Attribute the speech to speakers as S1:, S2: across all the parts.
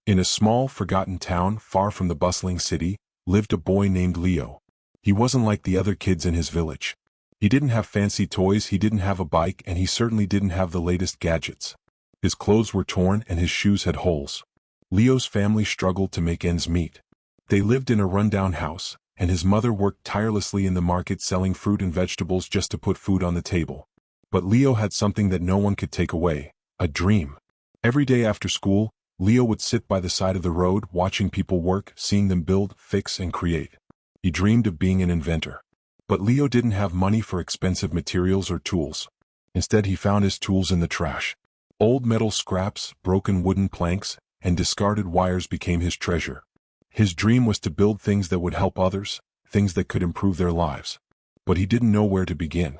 S1: In a small, forgotten town far from the bustling city, lived a boy named Leo. He wasn't like the other kids in his village. He didn't have fancy toys, he didn't have a bike, and he certainly didn't have the latest gadgets. His clothes were torn and his shoes had holes. Leo's family struggled to make ends meet. They lived in a rundown house, and his mother worked tirelessly in the market selling fruit and vegetables just to put food on the table. But Leo had something that no one could take away: a dream. Every day after school, Leo would sit by the side of the road watching people work, seeing them build, fix, and create. He dreamed of being an inventor. But Leo didn't have money for expensive materials or tools. Instead, he found his tools in the trash. Old metal scraps, broken wooden planks, and discarded wires became his treasure. His dream was to build things that would help others, things that could improve their lives. But he didn't know where to begin.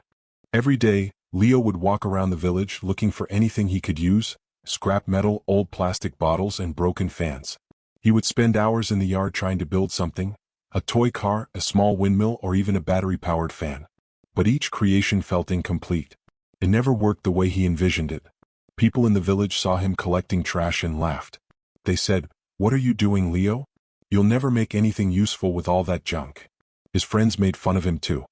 S1: Every day, Leo would walk around the village looking for anything he could use: scrap metal, old plastic bottles, and broken fans. He would spend hours in the yard trying to build something: a toy car, a small windmill, or even a battery-powered fan. But each creation felt incomplete. It never worked the way he envisioned it. People in the village saw him collecting trash and laughed. They said, "What are you doing, Leo? You'll never make anything useful with all that junk." His friends made fun of him too.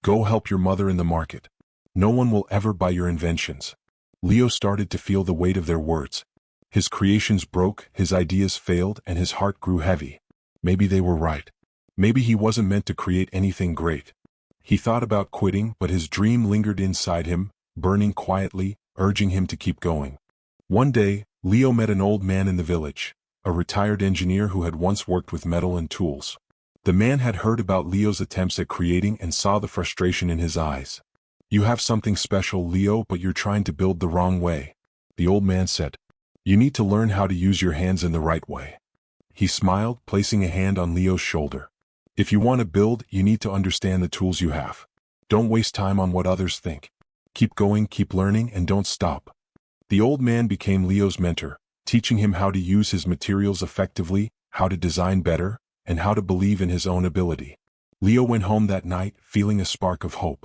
S1: "Go help your mother in the market. No one will ever buy your inventions." Leo started to feel the weight of their words. His creations broke, his ideas failed, and his heart grew heavy. Maybe they were right. Maybe he wasn't meant to create anything great. He thought about quitting, but his dream lingered inside him, burning quietly, urging him to keep going. One day, Leo met an old man in the village, a retired engineer who had once worked with metal and tools. The man had heard about Leo's attempts at creating and saw the frustration in his eyes. "You have something special, Leo, but you're trying to build the wrong way," the old man said. "You need to learn how to use your hands in the right way." He smiled, placing a hand on Leo's shoulder. "If you want to build, you need to understand the tools you have. Don't waste time on what others think. Keep going, keep learning, and don't stop." The old man became Leo's mentor, teaching him how to use his materials effectively, how to design better, and how to believe in his own ability. Leo went home that night, feeling a spark of hope.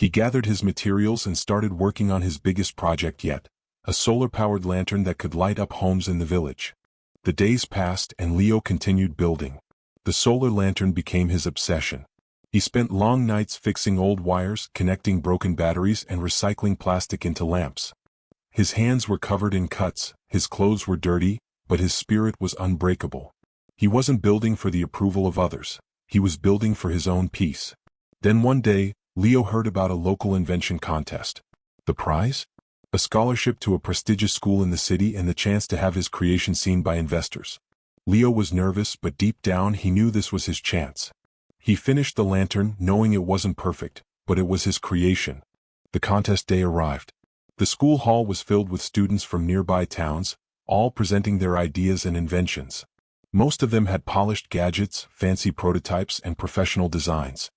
S1: He gathered his materials and started working on his biggest project yet: a solar-powered lantern that could light up homes in the village. The days passed and Leo continued building. The solar lantern became his obsession. He spent long nights fixing old wires, connecting broken batteries, and recycling plastic into lamps. His hands were covered in cuts, his clothes were dirty, but his spirit was unbreakable. He wasn't building for the approval of others. He was building for his own peace. Then one day, Leo heard about a local invention contest. The prize? A scholarship to a prestigious school in the city and the chance to have his creation seen by investors. Leo was nervous, but deep down he knew this was his chance. He finished the lantern, knowing it wasn't perfect, but it was his creation. The contest day arrived. The school hall was filled with students from nearby towns, all presenting their ideas and inventions. Most of them had polished gadgets, fancy prototypes, and professional designs.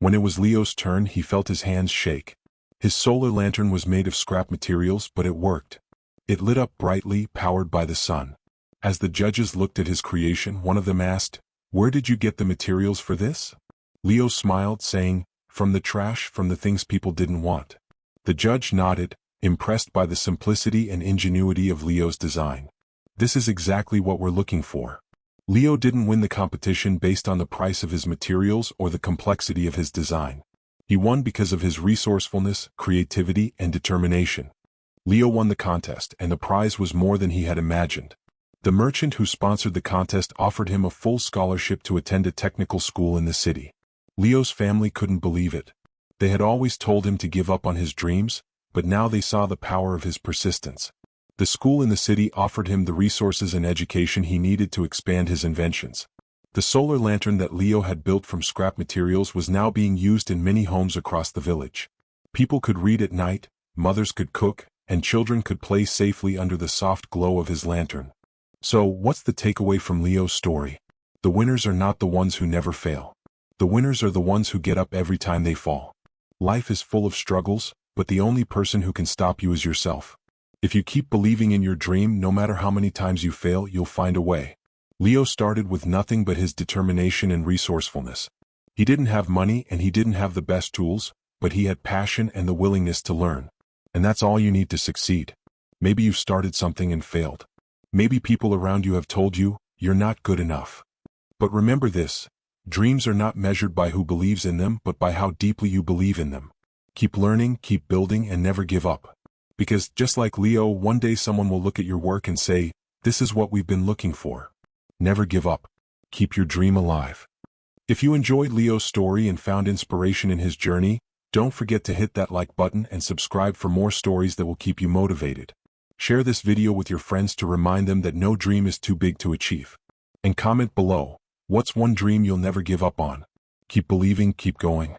S1: When it was Leo's turn, he felt his hands shake. His solar lantern was made of scrap materials, but it worked. It lit up brightly, powered by the sun. As the judges looked at his creation, one of them asked, "Where did you get the materials for this?" Leo smiled, saying, "From the trash, from the things people didn't want." The judge nodded, impressed by the simplicity and ingenuity of Leo's design. "This is exactly what we're looking for." Leo didn't win the competition based on the price of his materials or the complexity of his design. He won because of his resourcefulness, creativity, and determination. Leo won the contest, and the prize was more than he had imagined. The merchant who sponsored the contest offered him a full scholarship to attend a technical school in the city. Leo's family couldn't believe it. They had always told him to give up on his dreams, but now they saw the power of his persistence. The school in the city offered him the resources and education he needed to expand his inventions. The solar lantern that Leo had built from scrap materials was now being used in many homes across the village. People could read at night, mothers could cook, and children could play safely under the soft glow of his lantern. So, what's the takeaway from Leo's story? The winners are not the ones who never fail. The winners are the ones who get up every time they fall. Life is full of struggles, but the only person who can stop you is yourself. If you keep believing in your dream, no matter how many times you fail, you'll find a way. Leo started with nothing but his determination and resourcefulness. He didn't have money and he didn't have the best tools, but he had passion and the willingness to learn. And that's all you need to succeed. Maybe you've started something and failed. Maybe people around you have told you, you're not good enough. But remember this, dreams are not measured by who believes in them but by how deeply you believe in them. Keep learning, keep building, and never give up. Because, just like Leo, one day someone will look at your work and say, this is what we've been looking for. Never give up. Keep your dream alive. If you enjoyed Leo's story and found inspiration in his journey, don't forget to hit that like button and subscribe for more stories that will keep you motivated. Share this video with your friends to remind them that no dream is too big to achieve. And comment below, what's one dream you'll never give up on? Keep believing, keep going.